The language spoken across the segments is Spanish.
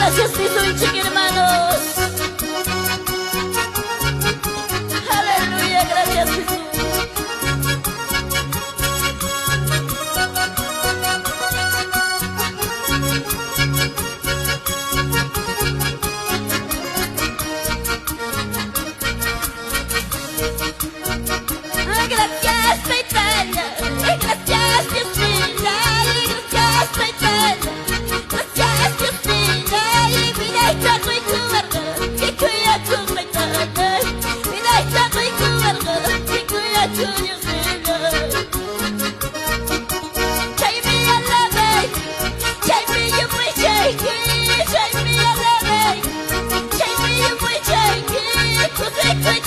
gracias mi Sulchik, hermanos. Aleluya, gracias Jesús. Gracias, Peitalla. Gracias, Dios mío. Gracias, Peitalla. Gracias, Dios mío. Mira, está muy cuerda. Que cuida tu Peitalla. Mira, está muy cuerda. Que cuida tu Dios mío. Take me a love. Take me you may take it. Take me a love. Take me you may take it. Cause I could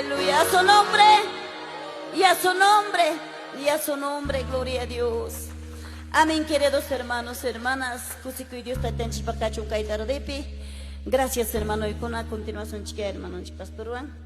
Aleluya. A su nombre. Y a su nombre. Y a su nombre. Gloria a Dios. Amén, queridos hermanos, hermanas. Kusiku Dios ta tenchi pakachu kaitar depi. Gracias, hermano. Y con a continuación, chica, hermano, pastor Juan.